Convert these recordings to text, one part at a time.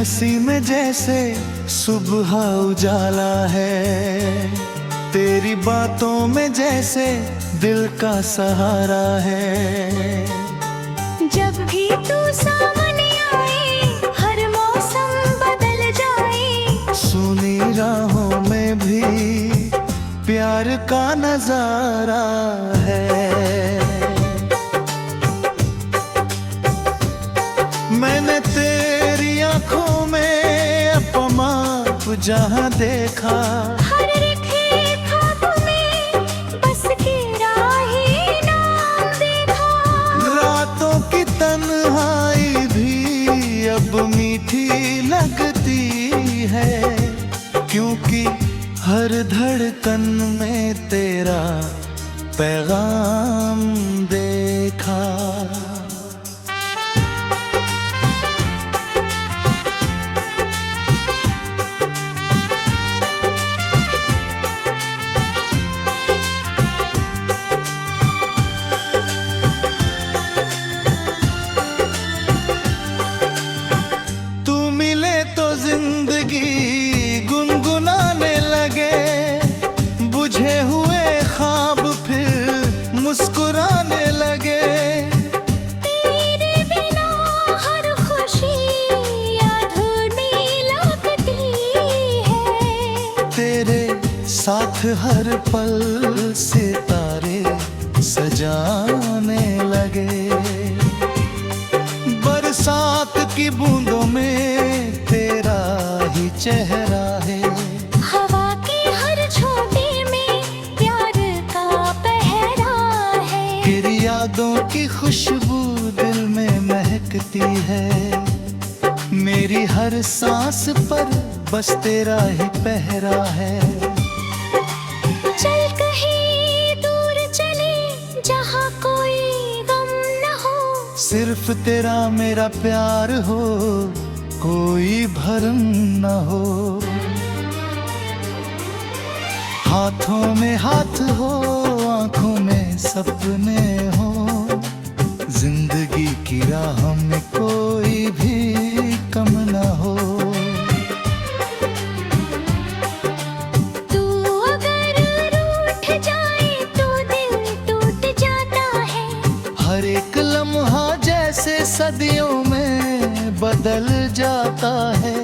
हंसी में जैसे सुबह उजाला है, तेरी बातों में जैसे दिल का सहारा है। जब भी तू सामने आए हर मौसम बदल जाए, सुनी राहों में भी प्यार का नजारा है। मैंने तेरी आंखों में अपमाप जहां देखा, हर रेखे ख्वाब में बस तेरा ही नाम देखा। रातों की तन्हाई भी अब मीठी लगती है, क्योंकि हर धड़कन में तेरा पैगाम देखा। जिंदगी गुनगुनाने लगे, बुझे हुए ख्वाब फिर मुस्कुराने लगे। तेरे बिना हर खुशी अधूरी लगती है, तेरे साथ हर पल सितारे सजाने लगे। बरसात की बूंदों में तेरा ही चेहरा है, हवा की हर झोंके में प्यार का पहरा है। फिर यादों की खुशबू दिल में महकती है, मेरी हर सांस पर बस तेरा ही पहरा है। चल कहीं दूर चले जहाँ कोई गम न हो, सिर्फ तेरा मेरा प्यार हो, कोई भरम न हो। हाथों में हाथ हो, आंखों में सपने हो, जिंदगी की राह में कोई भी कम न हो। तू अगर रूठ जाए तो दिल टूट जाता है, हर एक लम्हा जैसे सदियों में बदल जाता है।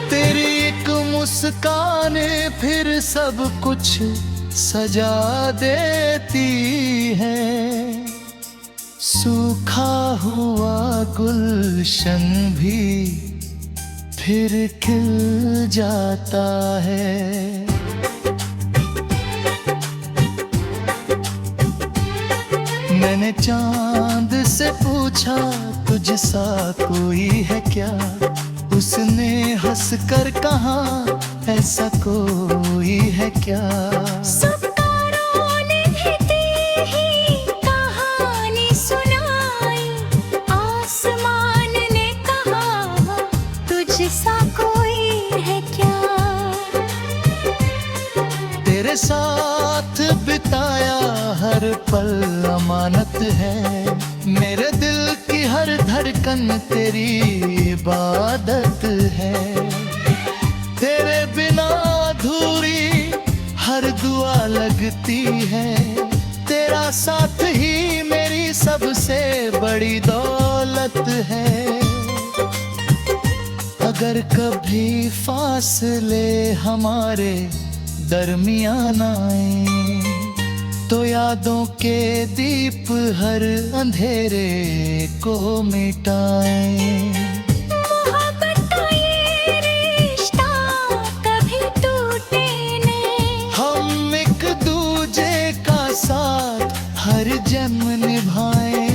तेरी एक मुस्कान फिर सब कुछ सजा देती है, सूखा हुआ गुलशन भी फिर खिल जाता है। मैंने चांद से पूछा तुझसा कोई है क्या, उसने हंस कर कहा ऐसा कोई है क्या। सुपकारों ने भी तेरी कहानी सुनाई, आसमान ने कहा तुझसा कोई है क्या। तेरे साथ बिताया हर पल अमानत है, मेरे दिल की हर धड़कन तेरी इबादत है। तेरे बिना अधूरी हर दुआ लगती है, तेरा साथ ही मेरी सबसे बड़ी दौलत है। अगर कभी फासले हमारे दरमियान आए, तो यादों के दीप हर अंधेरे को मिटाएं। मोहब्बत का ये रिश्ता कभी टूटे नहीं, हम एक दूजे का साथ हर जन्म निभाएं।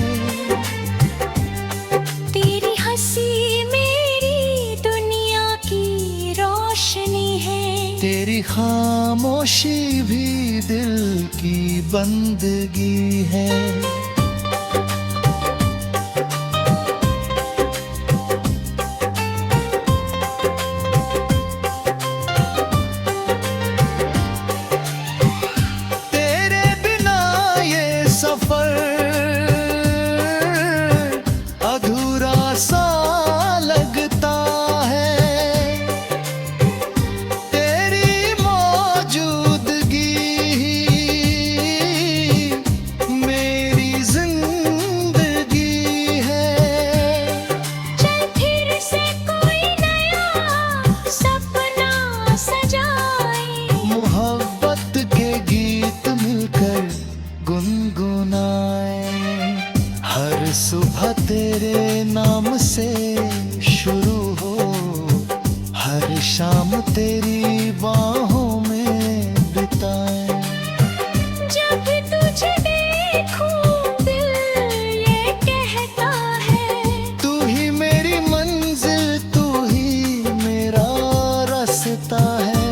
तेरी हंसी मेरी दुनिया की रोशनी है, तेरी खामोशी भी दिल की बंदगी है। तेरे बिना ये सफर अधूरा सा सुबह तेरे नाम से शुरू हो, हर शाम तेरी बाहों में बिताए। जब तुझे देखूं दिल ये कहता है, तू ही मेरी मंजिल, तू ही मेरा रास्ता है।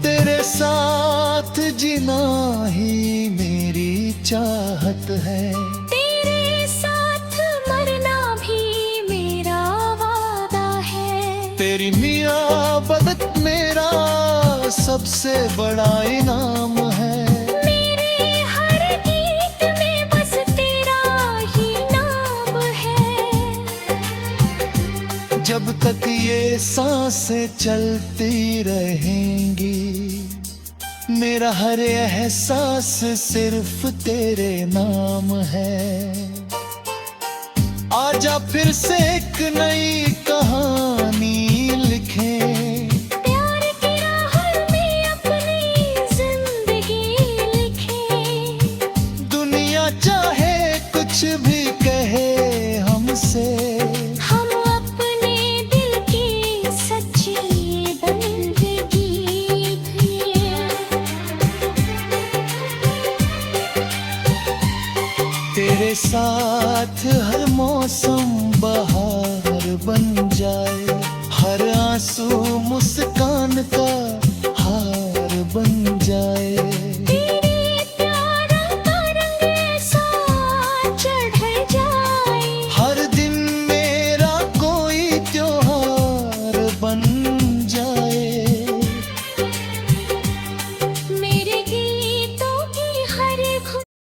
तेरे साथ जीना ही मेरी चाहत है। तेरे साथ मरना भी मेरा वादा है। तेरी मियाबदत मेरा सबसे बड़ा इनाम है। मेरे हर गीत में बस तेरा ही नाम है। जब तक ये सांसें चलती रहेंगी, मेरा हर एहसास सिर्फ तेरे नाम है। आजा फिर से एक नई कहानी लिखें, प्यार की राह में अपनी जिंदगी लिखें। दुनिया चाहे कुछ भी कहे हमसे, हम अपने दिल की सच्ची बंदगी जिए। तेरे साथ हर मौसम बहार बन जाए, हर आंसू मुस्कान का